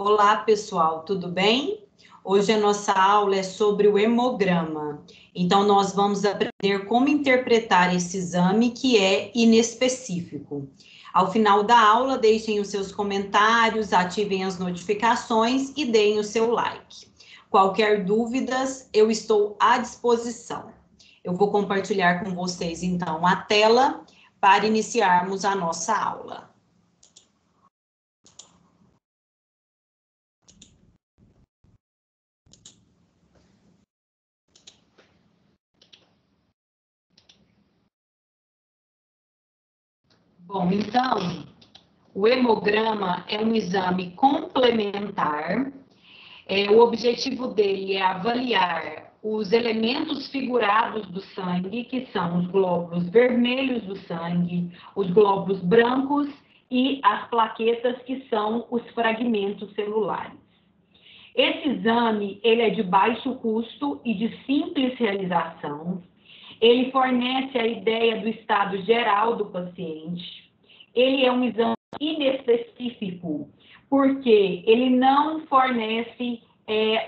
Olá, pessoal, tudo bem? Hoje a nossa aula é sobre o hemograma. Então, nós vamos aprender como interpretar esse exame que é inespecífico. Ao final da aula, deixem os seus comentários, ativem as notificações e deem o seu like. Qualquer dúvidas, eu estou à disposição. Eu vou compartilhar com vocês, então, a tela para iniciarmos a nossa aula. Bom, então, o hemograma é um exame complementar. O objetivo dele é avaliar os elementos figurados do sangue, que são os glóbulos vermelhos do sangue, os glóbulos brancos e as plaquetas, que são os fragmentos celulares. Esse exame, ele é de baixo custo e de simples realização. Ele fornece a ideia do estado geral do paciente. Ele é um exame inespecífico, porque ele não fornece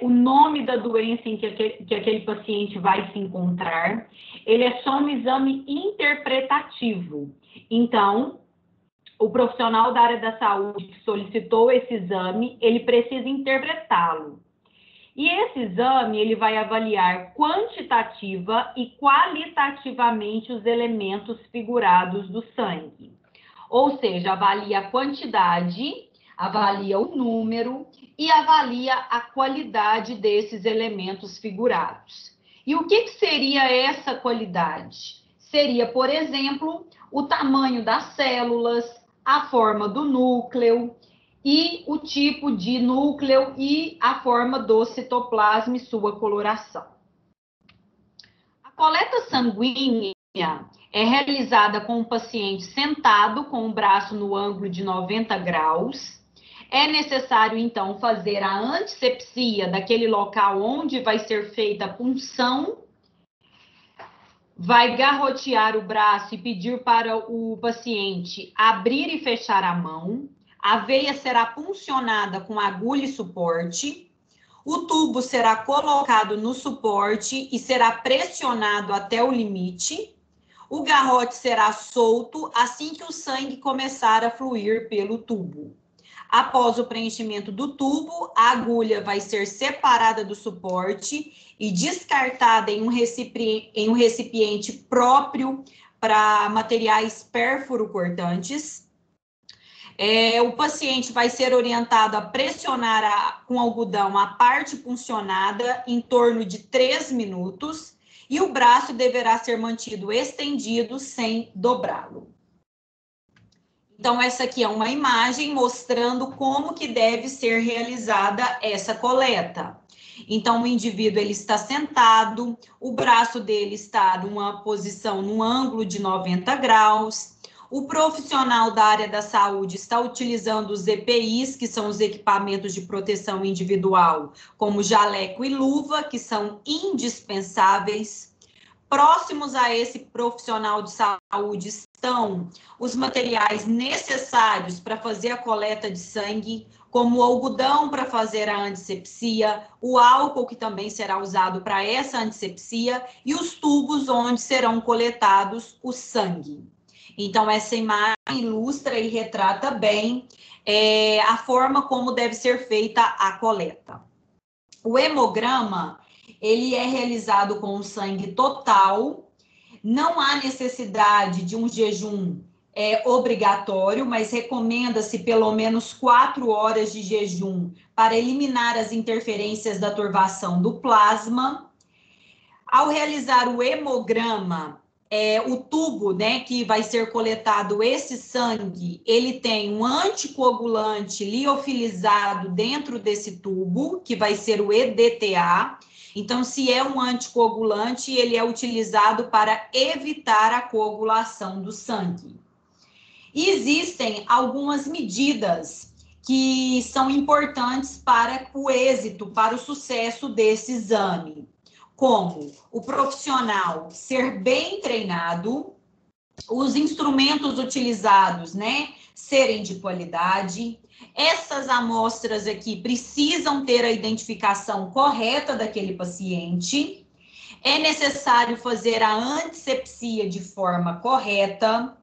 o nome da doença em que aquele paciente vai se encontrar. Ele é só um exame interpretativo. Então, o profissional da área da saúde que solicitou esse exame, ele precisa interpretá-lo. E esse exame, ele vai avaliar quantitativa e qualitativamente os elementos figurados do sangue. Ou seja, avalia a quantidade, avalia o número e avalia a qualidade desses elementos figurados. E o que seria essa qualidade? Seria, por exemplo, o tamanho das células, a forma do núcleo, e o tipo de núcleo e a forma do citoplasma e sua coloração. A coleta sanguínea é realizada com o paciente sentado, com o braço no ângulo de 90 graus. É necessário, então, fazer a antisepsia daquele local onde vai ser feita a punção. Vai garrotear o braço e pedir para o paciente abrir e fechar a mão. A veia será puncionada com agulha e suporte. O tubo será colocado no suporte e será pressionado até o limite. O garrote será solto assim que o sangue começar a fluir pelo tubo. Após o preenchimento do tubo, a agulha vai ser separada do suporte e descartada em um recipiente próprio para materiais pérfuro-cortantes. O paciente vai ser orientado a pressionar com algodão a parte puncionada em torno de 3 minutos e o braço deverá ser mantido estendido sem dobrá-lo. Então, essa aqui é uma imagem mostrando como que deve ser realizada essa coleta. Então, o indivíduo ele está sentado, o braço dele está numa posição, num ângulo de 90 graus. O profissional da área da saúde está utilizando os EPIs, que são os equipamentos de proteção individual, como jaleco e luva, que são indispensáveis. Próximos a esse profissional de saúde estão os materiais necessários para fazer a coleta de sangue, como o algodão para fazer a antisepsia, o álcool que também será usado para essa antisepsia e os tubos onde serão coletados o sangue. Então, essa imagem ilustra e retrata bem a forma como deve ser feita a coleta. O hemograma, ele é realizado com o sangue total, não há necessidade de um jejum obrigatório, mas recomenda-se pelo menos 4 horas de jejum para eliminar as interferências da turvação do plasma. Ao realizar o hemograma, o tubo, né, que vai ser coletado esse sangue, ele tem um anticoagulante liofilizado dentro desse tubo, que vai ser o EDTA. Então, se é um anticoagulante, ele é utilizado para evitar a coagulação do sangue. E existem algumas medidas que são importantes para o êxito, para o sucesso desse exame, como o profissional ser bem treinado, os instrumentos utilizados, né, serem de qualidade. Essas amostras aqui precisam ter a identificação correta daquele paciente. É necessário fazer a antisepsia de forma correta.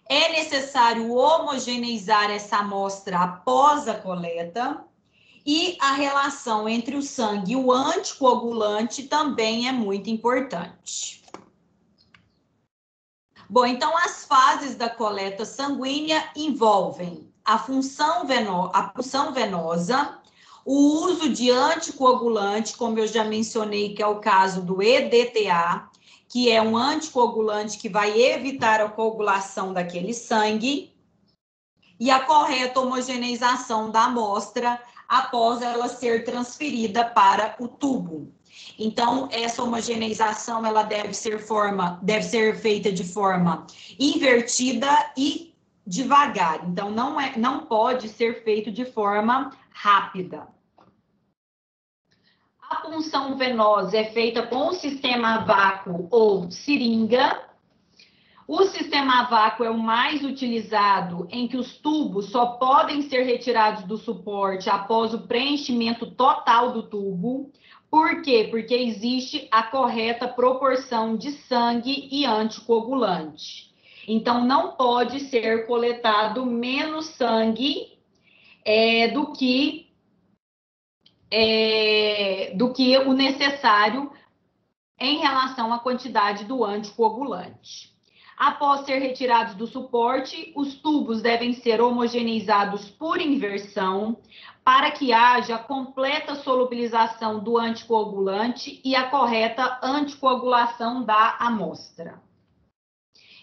É necessário homogeneizar essa amostra após a coleta. E a relação entre o sangue e o anticoagulante também é muito importante. Bom, então as fases da coleta sanguínea envolvem a punção venosa, o uso de anticoagulante, como eu já mencionei, que é o caso do EDTA, que é um anticoagulante que vai evitar a coagulação daquele sangue, e a correta homogeneização da amostra após ela ser transferida para o tubo. Então, essa homogeneização ela deve ser feita de forma invertida e devagar. Então, não pode ser feito de forma rápida. A punção venosa é feita com o sistema a vácuo ou seringa. O sistema a vácuo é o mais utilizado, em que os tubos só podem ser retirados do suporte após o preenchimento total do tubo. Por quê? Porque existe a correta proporção de sangue e anticoagulante. Então, não pode ser coletado menos sangue do que o necessário em relação à quantidade do anticoagulante. Após ser retirados do suporte, os tubos devem ser homogeneizados por inversão para que haja completa solubilização do anticoagulante e a correta anticoagulação da amostra.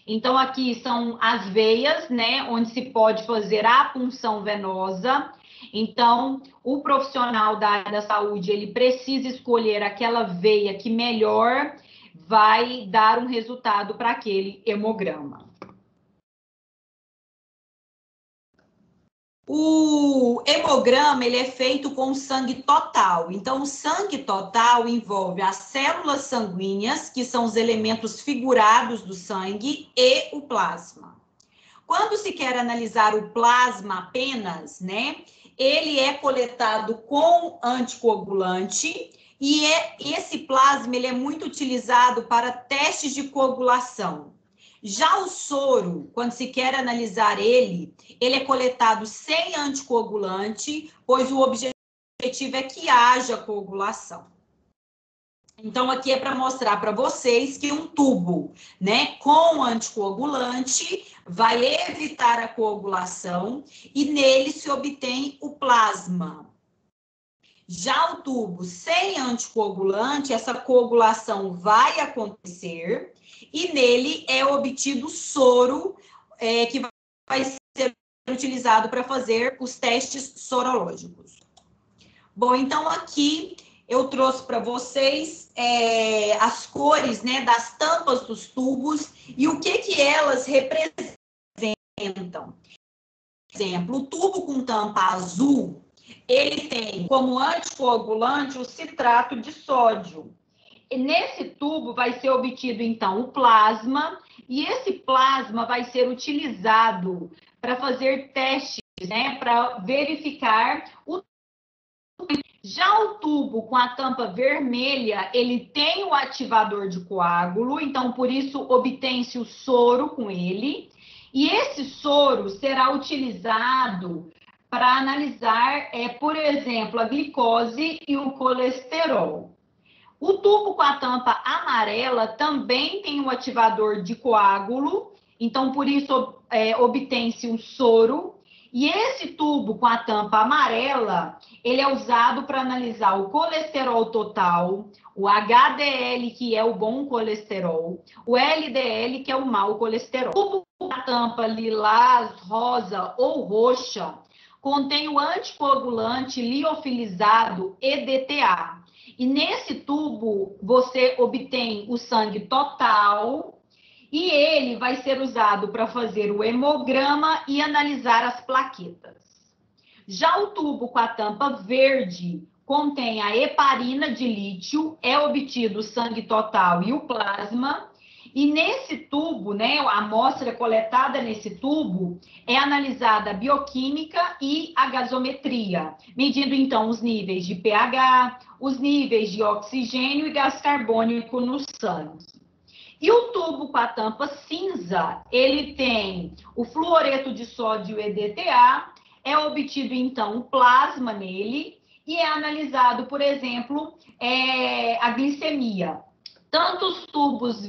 Então, aqui são as veias, né, onde se pode fazer a punção venosa. Então, o profissional da área da saúde, ele precisa escolher aquela veia que melhor vai dar um resultado para aquele hemograma. O hemograma, ele é feito com sangue total. Então, o sangue total envolve as células sanguíneas, que são os elementos figurados do sangue, e o plasma. Quando se quer analisar o plasma apenas, né, ele é coletado com anticoagulante e esse plasma ele é muito utilizado para testes de coagulação. Já o soro, quando se quer analisar ele é coletado sem anticoagulante, pois o objetivo é que haja coagulação. Então, aqui é para mostrar para vocês que um tubo, né, com anticoagulante vai evitar a coagulação e nele se obtém o plasma. Já o tubo sem anticoagulante, essa coagulação vai acontecer e nele é obtido soro que vai ser utilizado para fazer os testes sorológicos. Bom, então aqui eu trouxe para vocês as cores, né, das tampas dos tubos e o que elas representam. Por exemplo, o tubo com tampa azul, ele tem como anticoagulante o citrato de sódio. E nesse tubo vai ser obtido, então, o plasma, e esse plasma vai ser utilizado para fazer testes, né, para verificar o. Já o tubo com a tampa vermelha, ele tem o ativador de coágulo, então por isso obtém-se o soro com ele. E esse soro será utilizado para analisar, por exemplo, a glicose e o colesterol. O tubo com a tampa amarela também tem o ativador de coágulo, então por isso obtém-se um soro. E esse tubo com a tampa amarela, ele é usado para analisar o colesterol total, o HDL, que é o bom colesterol, o LDL, que é o mau colesterol. O tubo com a tampa lilás, rosa ou roxa contém o anticoagulante liofilizado EDTA. E nesse tubo você obtém o sangue total e ele vai ser usado para fazer o hemograma e analisar as plaquetas. Já o tubo com a tampa verde contém a heparina de lítio, é obtido o sangue total e o plasma, E nesse tubo, né, a amostra coletada nesse tubo é analisada a bioquímica e a gasometria, medindo então os níveis de pH, os níveis de oxigênio e gás carbônico no sangue. E o tubo com a tampa cinza, ele tem o fluoreto de sódio EDTA, é obtido então o plasma nele e é analisado, por exemplo, a glicemia. Tanto os tubos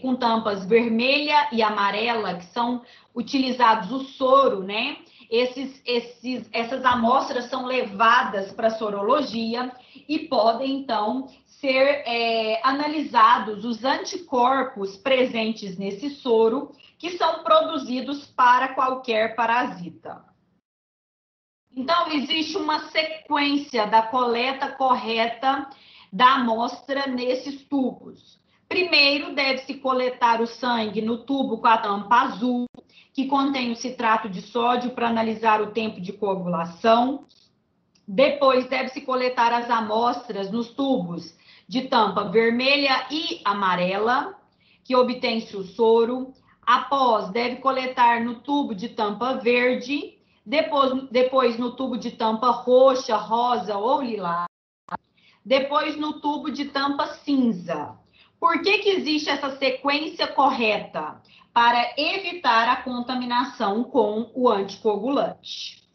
com tampas vermelha e amarela, que são utilizados o soro, né? Essas amostras são levadas para a sorologia e podem, então, ser analisados os anticorpos presentes nesse soro, que são produzidos para qualquer parasita. Então, existe uma sequência da coleta correta da amostra nesses tubos. Primeiro, deve-se coletar o sangue no tubo com a tampa azul, que contém o citrato de sódio para analisar o tempo de coagulação. Depois, deve-se coletar as amostras nos tubos de tampa vermelha e amarela, que obtém-se o soro. Após, deve coletar no tubo de tampa verde, depois no tubo de tampa roxa, rosa ou lilás, depois no tubo de tampa cinza. Por que existe essa sequência correta? Para evitar a contaminação com o anticoagulante.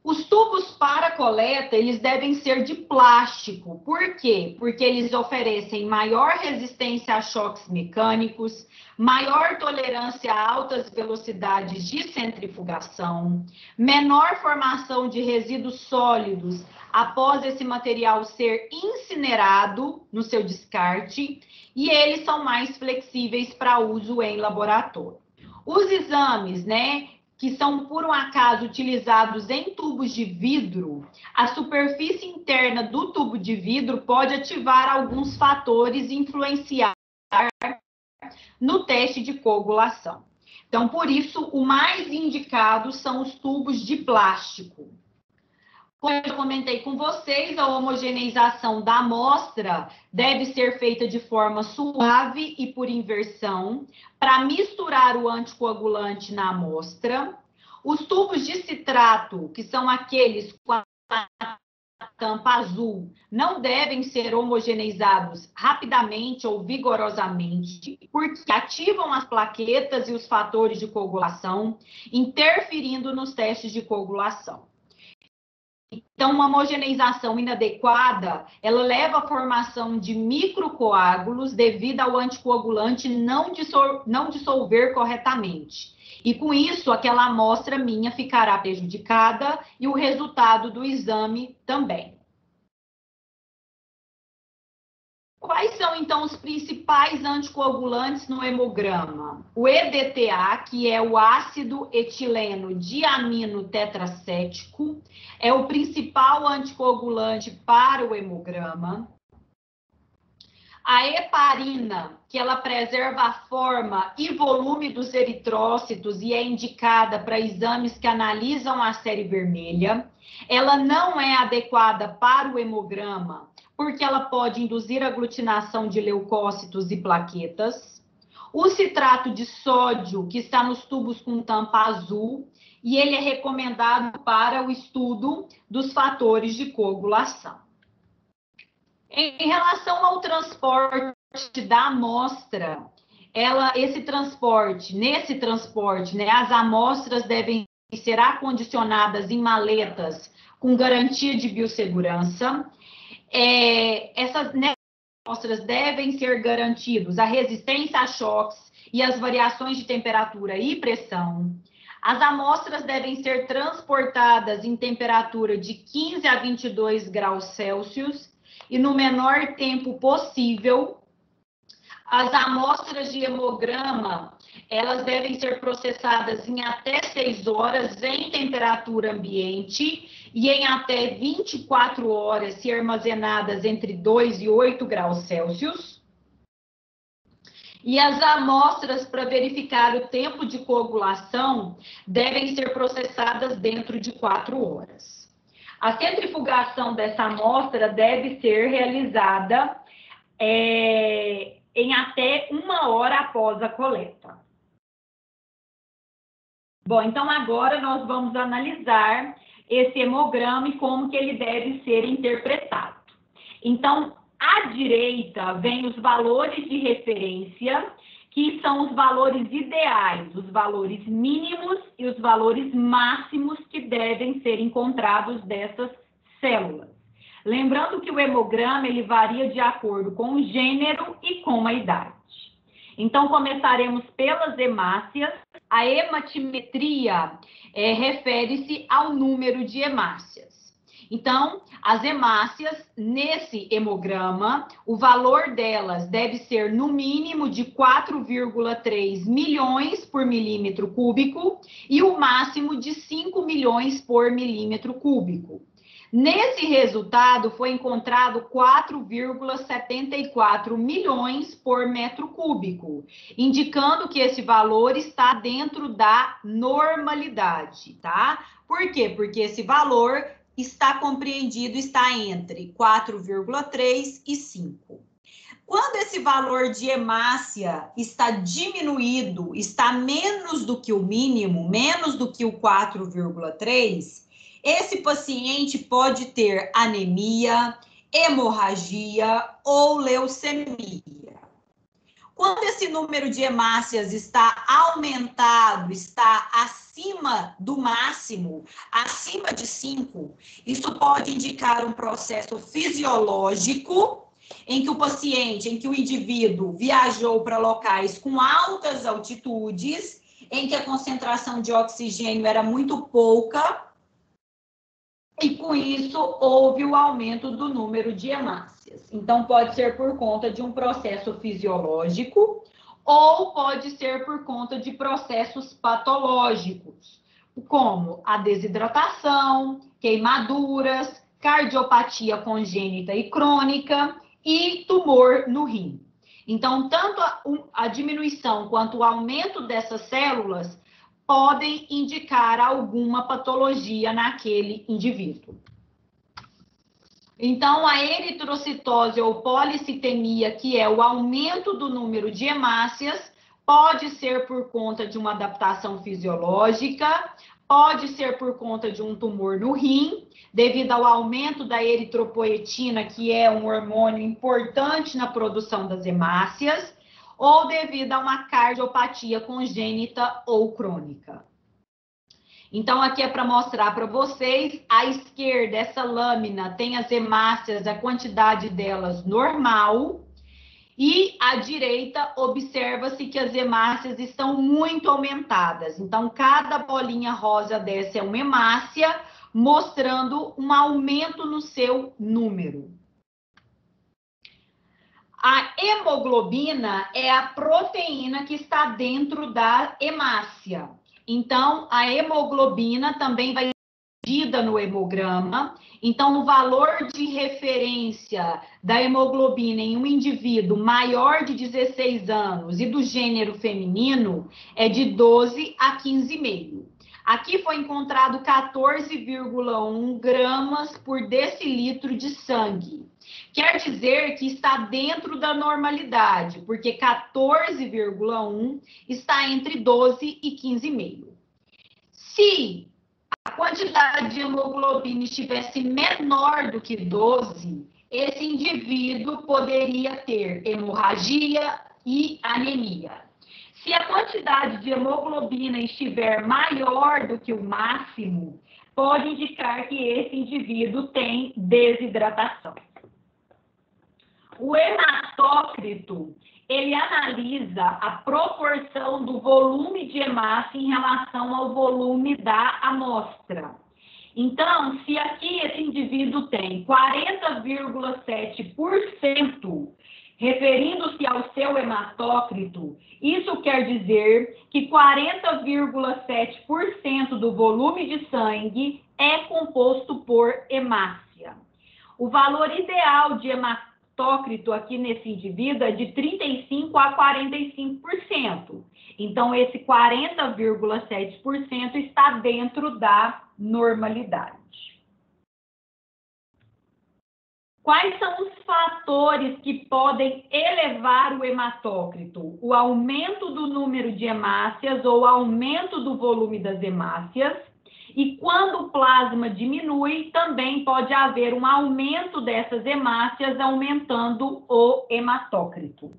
Os tubos para coleta, eles devem ser de plástico. Por quê? Porque eles oferecem maior resistência a choques mecânicos, maior tolerância a altas velocidades de centrifugação, menor formação de resíduos sólidos após esse material ser incinerado no seu descarte, e eles são mais flexíveis para uso em laboratório. Os exames, né, que são, por um acaso, utilizados em tubos de vidro, a superfície interna do tubo de vidro pode ativar alguns fatores e influenciar no teste de coagulação. Então, por isso, o mais indicado são os tubos de plástico. Como eu comentei com vocês, a homogeneização da amostra deve ser feita de forma suave e por inversão, para misturar o anticoagulante na amostra. Os tubos de citrato, que são aqueles com a tampa azul, não devem ser homogeneizados rapidamente ou vigorosamente, porque ativam as plaquetas e os fatores de coagulação, interferindo nos testes de coagulação. Então, uma homogeneização inadequada, ela leva à formação de microcoágulos devido ao anticoagulante não dissolver corretamente. E com isso, aquela amostra minha ficará prejudicada e o resultado do exame também. Quais são, então, os principais anticoagulantes no hemograma? O EDTA, que é o ácido etileno diamino tetracético, é o principal anticoagulante para o hemograma. A heparina, que ela preserva a forma e volume dos eritrócitos e é indicada para exames que analisam a série vermelha. Ela não é adequada para o hemograma, porque ela pode induzir aglutinação de leucócitos e plaquetas. O citrato de sódio, que está nos tubos com tampa azul, e ele é recomendado para o estudo dos fatores de coagulação. Em relação ao transporte da amostra, nesse transporte, né, as amostras devem ser acondicionadas em maletas com garantia de biossegurança. Essas amostras devem ser garantidos a resistência a choques e as variações de temperatura e pressão. As amostras devem ser transportadas em temperatura de 15 a 22 graus Celsius e no menor tempo possível. As amostras de hemograma, elas devem ser processadas em até 6 horas em temperatura ambiente e em até 24 horas se armazenadas entre 2 e 8 graus Celsius. E as amostras para verificar o tempo de coagulação devem ser processadas dentro de 4 horas. A centrifugação dessa amostra deve ser realizada em até 1 hora após a coleta. Bom, então agora nós vamos analisar esse hemograma e como que ele deve ser interpretado. Então, à direita vem os valores de referência, que são os valores ideais, os valores mínimos e os valores máximos que devem ser encontrados dessas células. Lembrando que o hemograma ele varia de acordo com o gênero e com a idade. Então, começaremos pelas hemácias. A hematimetria refere-se ao número de hemácias. Então, as hemácias, nesse hemograma, o valor delas deve ser no mínimo de 4,3 milhões por milímetro cúbico e o máximo de 5 milhões por milímetro cúbico. Nesse resultado, foi encontrado 4,74 milhões por metro cúbico, indicando que esse valor está dentro da normalidade, tá? Por quê? Porque esse valor está compreendido, está entre 4,3 e 5. Quando esse valor de hemácia está diminuído, está menos do que o mínimo, menos do que o 4,3, esse paciente pode ter anemia, hemorragia ou leucemia. Quando esse número de hemácias está aumentado, está acima do máximo, acima de 5, isso pode indicar um processo fisiológico em que o indivíduo viajou para locais com altas altitudes, em que a concentração de oxigênio era muito pouca, e com isso houve o aumento do número de hemácias. Então, pode ser por conta de um processo fisiológico ou pode ser por conta de processos patológicos, como a desidratação, queimaduras, cardiopatia congênita e crônica e tumor no rim. Então, tanto a diminuição quanto o aumento dessas células podem indicar alguma patologia naquele indivíduo. Então, a eritrocitose ou policitemia, que é o aumento do número de hemácias, pode ser por conta de uma adaptação fisiológica, pode ser por conta de um tumor no rim, devido ao aumento da eritropoetina, que é um hormônio importante na produção das hemácias, ou devido a uma cardiopatia congênita ou crônica. Então, aqui é para mostrar para vocês, à esquerda, essa lâmina tem as hemácias, a quantidade delas normal, e à direita, observa-se que as hemácias estão muito aumentadas. Então, cada bolinha rosa dessa é uma hemácia, mostrando um aumento no seu número. A hemoglobina é a proteína que está dentro da hemácia. Então, a hemoglobina também vai ser medida no hemograma. Então, o valor de referência da hemoglobina em um indivíduo maior de 16 anos e do gênero feminino é de 12 a 15,5. Aqui foi encontrado 14,1 gramas por decilitro de sangue. Quer dizer que está dentro da normalidade, porque 14,1 está entre 12 e 15,5. Se a quantidade de hemoglobina estivesse menor do que 12, esse indivíduo poderia ter hemorragia e anemia. Se a quantidade de hemoglobina estiver maior do que o máximo, pode indicar que esse indivíduo tem desidratação. O hematócrito, ele analisa a proporção do volume de hemácia em relação ao volume da amostra. Então, se aqui esse indivíduo tem 40,7%, referindo-se ao seu hematócrito, isso quer dizer que 40,7% do volume de sangue é composto por hemácia. O valor ideal de hematócrito aqui nesse indivíduo é de 35% a 45%. Então, esse 40,7% está dentro da normalidade. Quais são os fatores que podem elevar o hematócrito? O aumento do número de hemácias ou aumento do volume das hemácias. E quando o plasma diminui, também pode haver um aumento dessas hemácias, aumentando o hematócrito.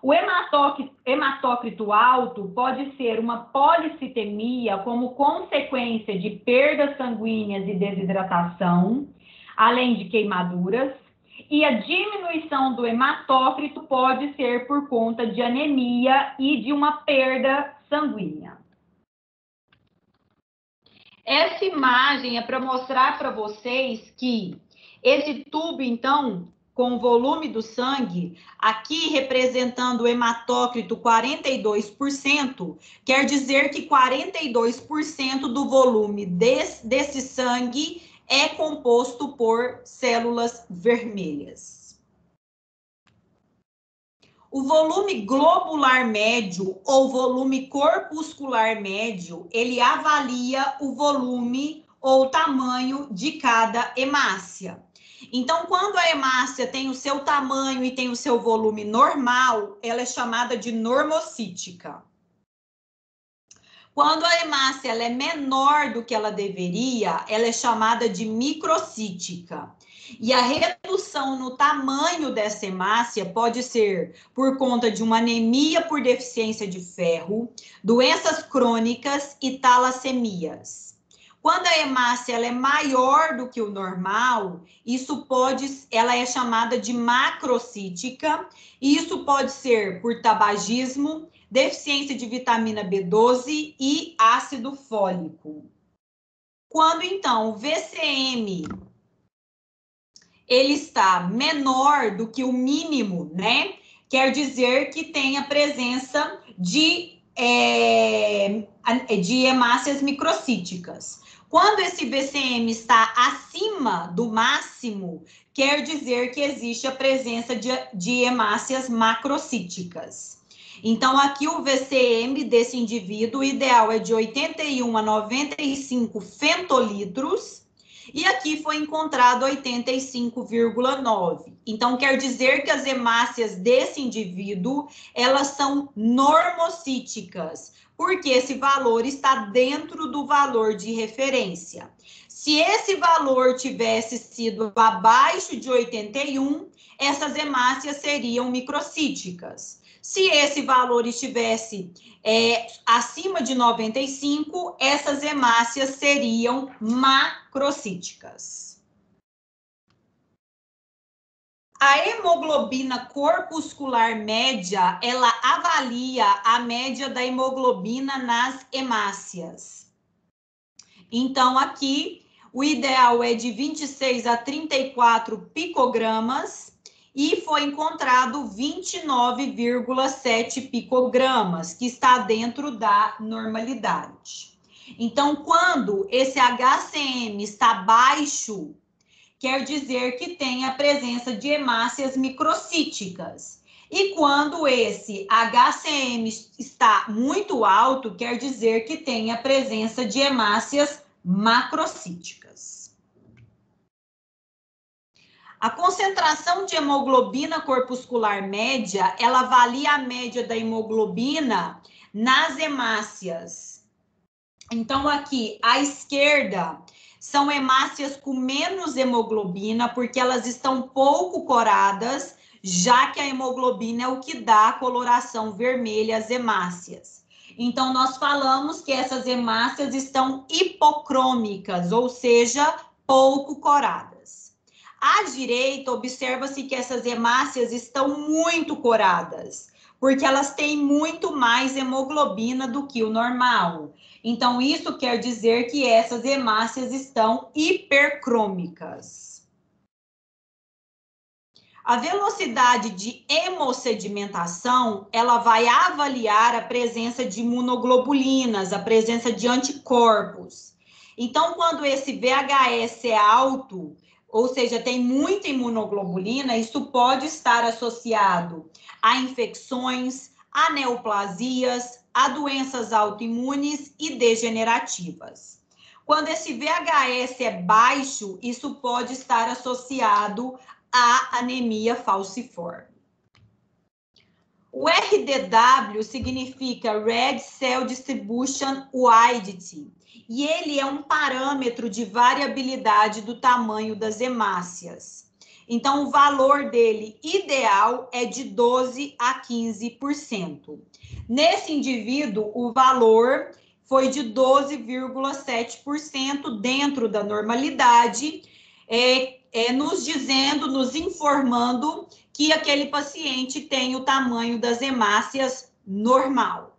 O hematócrito alto pode ser uma policitemia como consequência de perdas sanguíneas e desidratação, além de queimaduras, e a diminuição do hematócrito pode ser por conta de anemia e de uma perda sanguínea. Essa imagem é para mostrar para vocês que esse tubo, então, com o volume do sangue, aqui representando o hematócrito 42%, quer dizer que 42% do volume desse sangue é composto por células vermelhas. O volume globular médio ou volume corpuscular médio, ele avalia o volume ou tamanho de cada hemácia. Então, quando a hemácia tem o seu tamanho e tem o seu volume normal, ela é chamada de normocítica. Quando a hemácia ela é menor do que ela deveria, ela é chamada de microcítica. E a redução no tamanho dessa hemácia pode ser por conta de uma anemia por deficiência de ferro, doenças crônicas e talassemias. Quando a hemácia ela é maior do que o normal, ela é chamada de macrocítica, e isso pode ser por tabagismo, deficiência de vitamina B12 e ácido fólico. Quando, então, o VCM ele está menor do que o mínimo, né? Quer dizer que tem a presença de hemácias microcíticas. Quando esse VCM está acima do máximo, quer dizer que existe a presença de hemácias macrocíticas. Então, aqui o VCM desse indivíduo, o ideal é de 81 a 95 femtolitros, e aqui foi encontrado 85,9. Então, quer dizer que as hemácias desse indivíduo, elas são normocíticas, porque esse valor está dentro do valor de referência. Se esse valor tivesse sido abaixo de 81, essas hemácias seriam microcíticas. Se esse valor estivesse acima de 95, essas hemácias seriam macrocíticas. A hemoglobina corpuscular média, ela avalia a média da hemoglobina nas hemácias. Então, aqui, o ideal é de 26 a 34 picogramas, e foi encontrado 29,7 picogramas, que está dentro da normalidade. Então, quando esse HCM está baixo, quer dizer que tem a presença de hemácias microcíticas. E quando esse HCM está muito alto, quer dizer que tem a presença de hemácias macrocíticas. A concentração de hemoglobina corpuscular média, ela avalia a média da hemoglobina nas hemácias. Então, aqui, à esquerda, são hemácias com menos hemoglobina, porque elas estão pouco coradas, já que a hemoglobina é o que dá a coloração vermelha às hemácias. Então, nós falamos que essas hemácias estão hipocrômicas, ou seja, pouco coradas. À direita, observa-se que essas hemácias estão muito coradas, porque elas têm muito mais hemoglobina do que o normal. Então, isso quer dizer que essas hemácias estão hipercrômicas. A velocidade de hemossedimentação, ela vai avaliar a presença de imunoglobulinas, a presença de anticorpos. Então, quando esse VHS é alto, ou seja, tem muita imunoglobulina, isso pode estar associado a infecções, a neoplasias, a doenças autoimunes e degenerativas. Quando esse VHS é baixo, isso pode estar associado a anemia falciforme. O RDW significa Red Cell Distribution Width, e ele é um parâmetro de variabilidade do tamanho das hemácias. Então, o valor dele ideal é de 12 a 15%. Nesse indivíduo, o valor foi de 12,7% dentro da normalidade, nos informando que aquele paciente tem o tamanho das hemácias normal.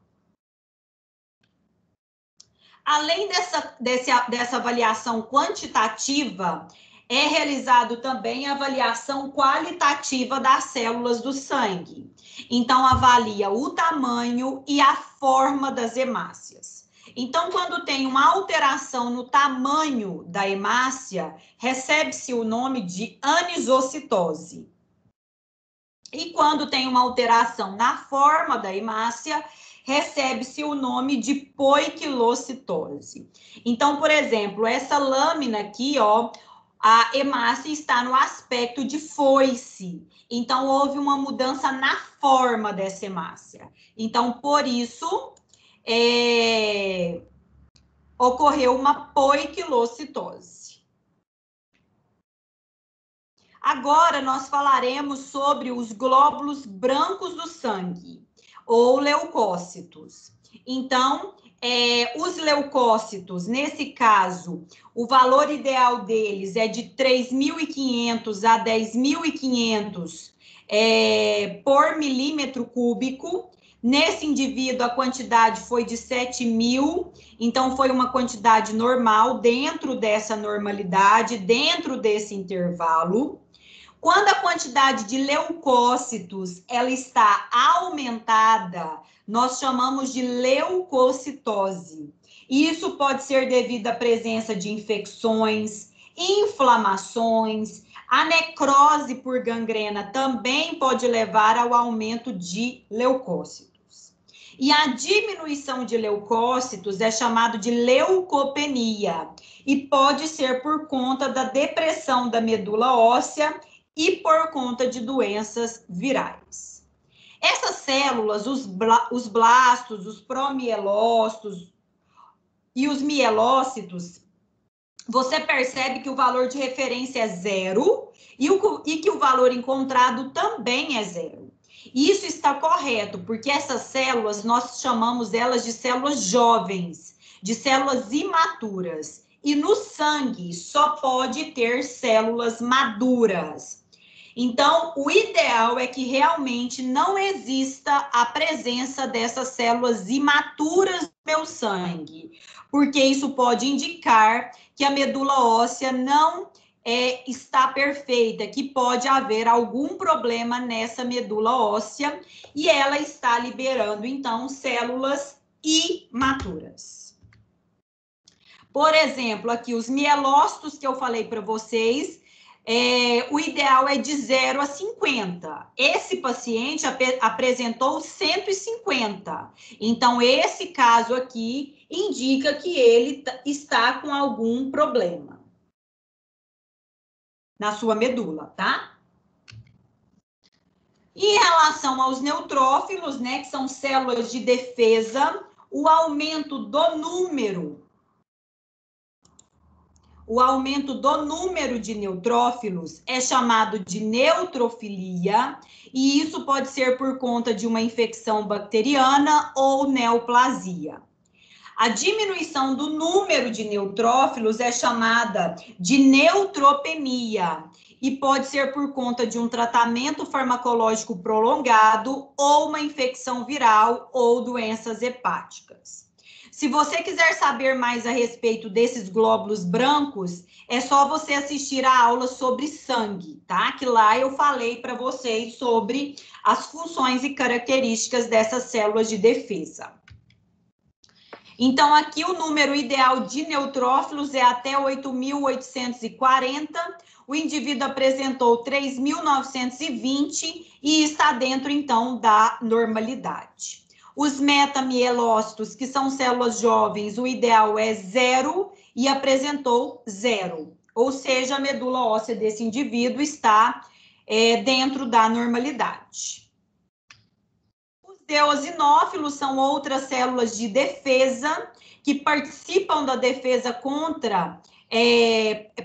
Além dessa avaliação quantitativa, é realizado também a avaliação qualitativa das células do sangue. Então, avalia o tamanho e a forma das hemácias. Então, quando tem uma alteração no tamanho da hemácia, recebe-se o nome de anisocitose. E quando tem uma alteração na forma da hemácia, recebe-se o nome de poiquilocitose. Então, por exemplo, essa lâmina aqui, ó, a hemácia está no aspecto de foice. Então, houve uma mudança na forma dessa hemácia. Então, por isso, ocorreu uma poiquilocitose. Agora, nós falaremos sobre os glóbulos brancos do sangue, ou leucócitos. Então, os leucócitos, nesse caso, o valor ideal deles é de 3.500 a 10.500 por milímetro cúbico. Nesse indivíduo, a quantidade foi de 7.000, então foi uma quantidade normal, dentro dessa normalidade, dentro desse intervalo. Quando a quantidade de leucócitos ela está aumentada, nós chamamos de leucocitose. Isso pode ser devido à presença de infecções, inflamações, a necrose por gangrena também pode levar ao aumento de leucócitos. E a diminuição de leucócitos é chamado de leucopenia e pode ser por conta da depressão da medula óssea e por conta de doenças virais. Essas células, os blastos, os promielócitos e os mielócitos, você percebe que o valor de referência é zero e que o valor encontrado também é zero. Isso está correto, porque essas células, nós chamamos elas de células jovens, de células imaturas. E no sangue só pode ter células maduras. Então, o ideal é que realmente não exista a presença dessas células imaturas no meu sangue, porque isso pode indicar que a medula óssea não está perfeita, que pode haver algum problema nessa medula óssea e ela está liberando, então, células imaturas. Por exemplo, aqui os mielócitos que eu falei para vocês, o ideal é de 0 a 50. Esse paciente apresentou 150. Então, esse caso aqui indica que ele está com algum problema na sua medula, tá? Em relação aos neutrófilos, né, que são células de defesa, o aumento do número de neutrófilos é chamado de neutrofilia, e isso pode ser por conta de uma infecção bacteriana ou neoplasia. A diminuição do número de neutrófilos é chamada de neutropenia e pode ser por conta de um tratamento farmacológico prolongado ou uma infecção viral ou doenças hepáticas. Se você quiser saber mais a respeito desses glóbulos brancos, é só você assistir a aula sobre sangue, tá? Que lá eu falei para vocês sobre as funções e características dessas células de defesa. Então, aqui o número ideal de neutrófilos é até 8.840. O indivíduo apresentou 3.920 e está dentro, então, da normalidade. Os metamielócitos, que são células jovens, o ideal é 0 e apresentou 0. Ou seja, a medula óssea desse indivíduo está dentro da normalidade. Os eosinófilos são outras células de defesa que participam da defesa contra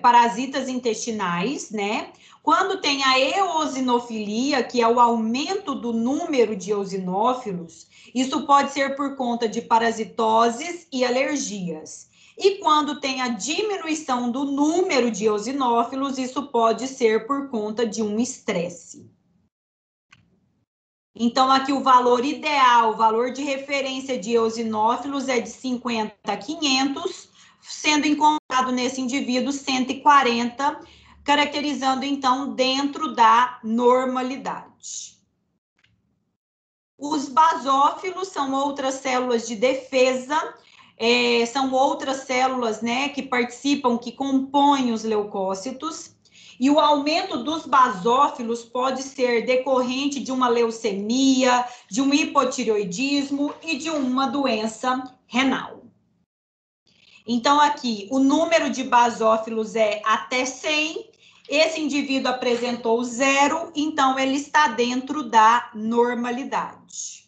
parasitas intestinais, né? Quando tem a eosinofilia, que é o aumento do número de eosinófilos, isso pode ser por conta de parasitoses e alergias. E quando tem a diminuição do número de eosinófilos, isso pode ser por conta de um estresse. Então, aqui o valor ideal, o valor de referência de eosinófilos é de 50 a 500, sendo encontrado nesse indivíduo 140, caracterizando, então, dentro da normalidade. Os basófilos são outras células de defesa, são outras células, né, que participam, que compõem os leucócitos, e o aumento dos basófilos pode ser decorrente de uma leucemia, de um hipotireoidismo e de uma doença renal. Então, aqui, o número de basófilos é até 100, esse indivíduo apresentou 0, então ele está dentro da normalidade.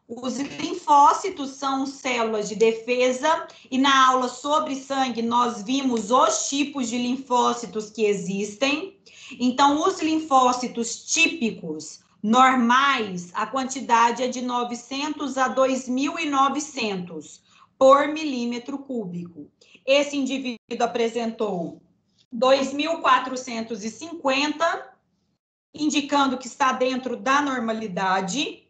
Os linfócitos são células de defesa, e na aula sobre sangue nós vimos os tipos de linfócitos que existem. Então, os linfócitos típicos, normais, a quantidade é de 900 a 2.900 por milímetro cúbico. Esse indivíduo apresentou 2.450, indicando que está dentro da normalidade.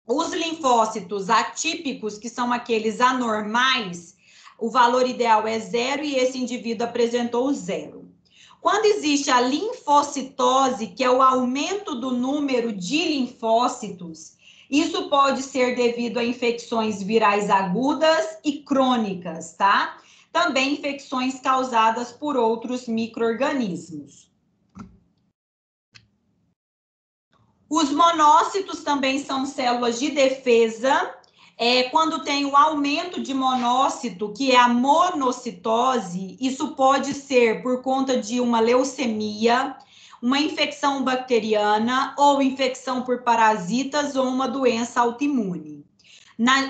Os linfócitos atípicos, que são aqueles anormais, o valor ideal é 0 e esse indivíduo apresentou 0. Quando existe a linfocitose, que é o aumento do número de linfócitos, isso pode ser devido a infecções virais agudas e crônicas, tá? Também infecções causadas por outros micro-organismos. Os monócitos também são células de defesa. Quando tem o aumento de monócito, que é a monocitose, isso pode ser por conta de uma leucemia, uma infecção bacteriana ou infecção por parasitas ou uma doença autoimune.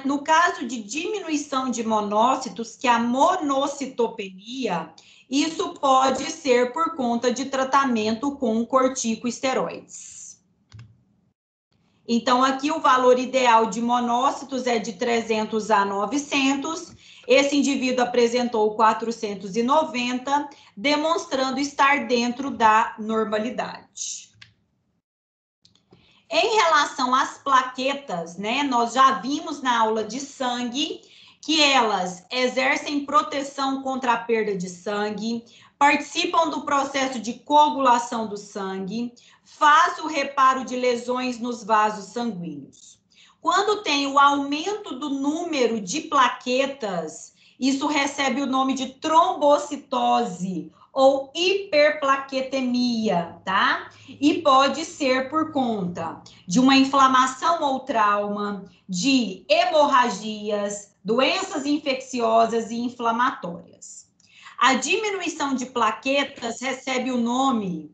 No caso de diminuição de monócitos, que é a monocitopenia, isso pode ser por conta de tratamento com corticosteroides. Então, aqui o valor ideal de monócitos é de 300 a 900. Esse indivíduo apresentou 490, demonstrando estar dentro da normalidade. Em relação às plaquetas, né, nós já vimos na aula de sangue que elas exercem proteção contra a perda de sangue, participam do processo de coagulação do sangue, faz o reparo de lesões nos vasos sanguíneos. Quando tem o aumento do número de plaquetas, isso recebe o nome de trombocitose ou hiperplaquetemia, tá? E pode ser por conta de uma inflamação ou trauma, de hemorragias, doenças infecciosas e inflamatórias. A diminuição de plaquetas recebe o nome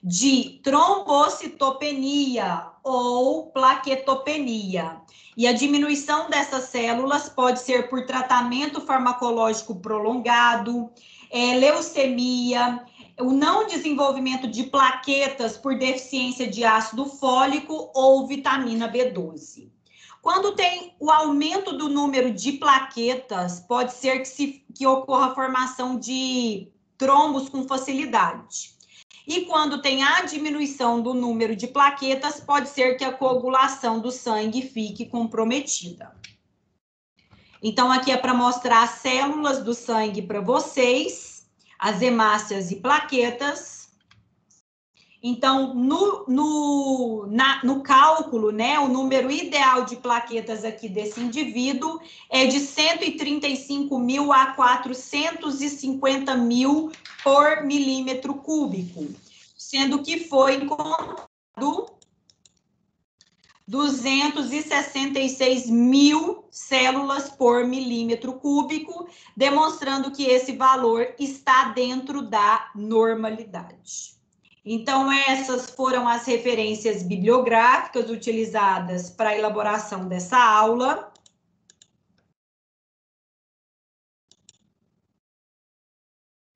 de trombocitopenia ou plaquetopenia. E a diminuição dessas células pode ser por tratamento farmacológico prolongado, leucemia, o não desenvolvimento de plaquetas por deficiência de ácido fólico ou vitamina B12. Quando tem o aumento do número de plaquetas, pode ser que ocorra a formação de trombos com facilidade. E quando tem a diminuição do número de plaquetas, pode ser que a coagulação do sangue fique comprometida. Então, aqui é para mostrar as células do sangue para vocês, as hemácias e plaquetas. Então, no cálculo, né, o número ideal de plaquetas aqui desse indivíduo é de 135.000 a 450.000 por milímetro cúbico, sendo que foi encontrado 266 mil células por milímetro cúbico, demonstrando que esse valor está dentro da normalidade. Então, essas foram as referências bibliográficas utilizadas para a elaboração dessa aula.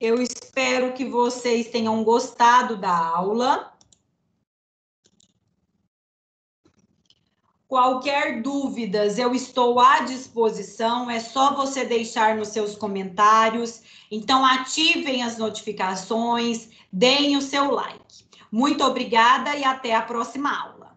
Eu espero que vocês tenham gostado da aula. Qualquer dúvidas, eu estou à disposição, é só você deixar nos seus comentários. Então, ativem as notificações, deem o seu like. Muito obrigada e até a próxima aula.